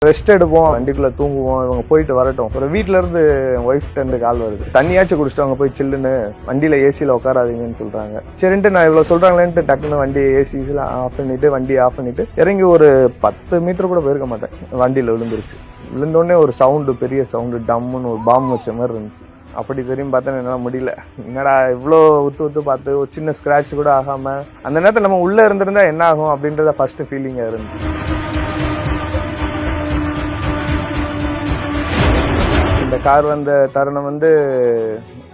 Rest எடுப்போம், வண்டிக்குள்ள தூங்குவோம், இவங்க போயிட்டு வரட்டும். ஒரு வீட்டுல இருந்து ஒய்ஃப் இருந்து கால் வருது, தண்ணியாச்சும் குடிச்சிட்டு அவங்க போய் சில்லுன்னு வண்டியில ஏசியில உட்காராதீங்கன்னு சொல்றாங்க. சரின்ட்டு நான் இவ்வளவு சொல்றாங்களேன்ட்டு டக்குன்னு வண்டி ஏசில ஆஃப் பண்ணிட்டு வண்டி ஆஃப் பண்ணிட்டு இறங்கி ஒரு 10 மீட்டர் கூட போயிருக்க மாட்டேன், வண்டியில விழுந்துருச்சு. விழுந்தோடனே ஒரு சவுண்டு, பெரிய சவுண்டு, டம்முன்னு ஒரு பாம்பு வச்ச மாதிரி இருந்துச்சு. அப்படி தெரியும் பார்த்தா என்னால் முடியல. என்னடா இவ்வளோ உத்து பார்த்து ஒரு சின்ன ஸ்கிராட்ச் கூட ஆகாம அந்த நேரத்தில் நம்ம உள்ள இருந்திருந்தா என்ன ஆகும் அப்படின்றத ஃபர்ஸ்ட் ஃபீலிங்கா இருந்துச்சு. இந்த கார் வந்த தருணம்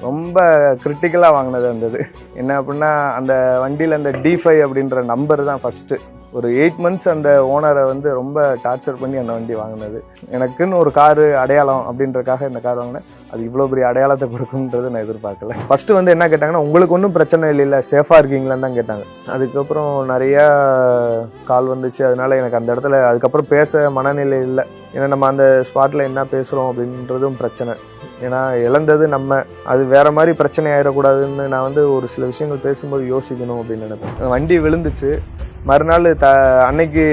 ரொம்ப கிரிட்டிக்கலா வாங்கினது இருந்தது. என்ன அப்படின்னா, அந்த வண்டியில அந்த D5 அப்படின்ற நம்பர் தான் ஃபர்ஸ்ட். ஒரு 8 மந்த்ஸ் அந்த ஓனரை ரொம்ப டார்ச்சர் பண்ணி அந்த வண்டி வாங்கினது. எனக்குன்னு ஒரு காரு அடையாளம் அப்படின்றக்காக இந்த கார் வாங்கினேன். அது இவ்வளவு பெரிய அடையாளத்தை கொடுக்கும்ன்றது நான் எதிர்பார்க்கல. ஃபர்ஸ்ட் என்ன கேட்டாங்கன்னா, உங்களுக்கு ஒன்றும் பிரச்சனை இல்லை, சேஃபா இருக்கீங்களான்னு தான் கேட்டாங்க. அதுக்கப்புறம் நிறைய கால் வந்துச்சு. அதனால எனக்கு அந்த இடத்துல அதுக்கப்புறம் பேச மனநிலை இல்லை. ஏன்னா நம்ம அந்த ஸ்பாட்ல என்ன பேசுறோம் அப்படின்றதும் பிரச்சனை. ஏன்னா இழந்தது நம்ம, அது வேற மாதிரி பிரச்சனை ஆயிடக்கூடாதுன்னு நான் ஒரு சில விஷயங்கள் பேசும்போது யோசிக்கணும் அப்படின்னு நினைப்பேன். வண்டி விழுந்துச்சு. மறுநாள் அன்னைக்கு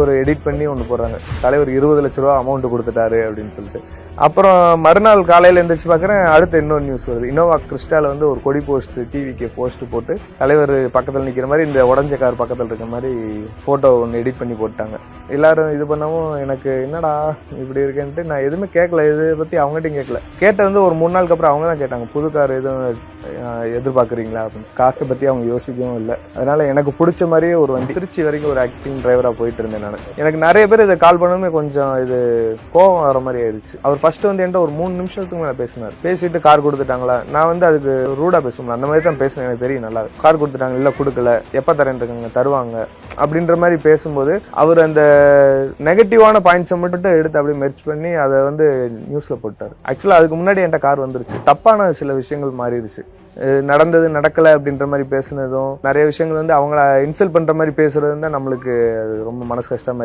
ஒரு எடிட் பண்ணி ஒன்று போடுறாங்க, தலைவர் 20 லட்ச ரூபா அமௌண்ட் கொடுத்துட்டாரு அப்படின்னு சொல்லிட்டு. அப்புறம் மறுநாள் காலையில் எழுந்திரிச்சு பார்க்குறேன், அடுத்து இன்னொரு நியூஸ் வருது. இனோவா கிறிஸ்டால ஒரு கொடி போஸ்ட், டிவிக்கு போஸ்ட் போட்டு தலைவர் பக்கத்தில் நிற்கிற மாதிரி, இந்த உடஞ்ச கார் பக்கத்தில் இருக்கிற மாதிரி ஃபோட்டோ ஒன்று எடிட் பண்ணி போட்டாங்க. எல்லாரும் இது பண்ணவும் எனக்கு என்னடா இப்படி இருக்குன்ட்டு நான் எதுவுமே கேட்கல. இதை பற்றி அவங்ககிட்டையும் கேட்கல. கேட்ட ஒரு 3 நாளுக்கு அப்புறம் அவங்க தான் கேட்டாங்க, புது கார் எதுவும் எதிர்பார்க்குறீங்களா அப்படின்னு. காசை பற்றி அவங்க யோசிக்கவும் இல்லை. அதனால எனக்கு பிடிச்ச மாதிரியே ஒரு வண்டி, திருச்சி வரைக்கும் ஒரு ஆக்டிங் டிரைவராக போயிட்டு இருந்தேன் நான். எனக்கு நிறைய பேர் இதை கால் பண்ணணுமே கொஞ்சம் இது கோவம் வர மாதிரி ஆயிடுச்சு. அவர் ஃபர்ஸ்ட் என்கிட்ட ஒரு 3 நிமிஷத்துக்கு மேலே பேசினார். பேசிட்டு கார் கொடுத்துட்டாங்களா, நான் அதுக்கு ரூடா பேசணும், அந்த மாதிரி தான் பேசுனேன். எனக்கு தெரியும் நல்லா. கார் கொடுத்துட்டாங்க, இல்லை கொடுக்கல, எப்போ தரேன் இருக்காங்க, தருவாங்க அப்படின்ற மாதிரி பேசும்போது அவர் அந்த நெகட்டிவான பாயிண்ட்ஸை மட்டும் எடுத்து அப்படியே மெர்ச் பண்ணி அதை நியூஸ்ல போட்டார். ஆக்சுவலா அதுக்கு முன்னாடி என்கிட்ட கார் வந்துருச்சு. தப்பான சில விஷயங்கள் மாறிடுச்சு. நடந்தது நடக்கல அப்படின்ற மாதிரி பேசுனதும், நிறைய விஷயங்கள் அவங்கள இன்சல்ட் பண்ற மாதிரி பேசுறது தான் நம்மளுக்கு ரொம்ப மனசு கஷ்டமா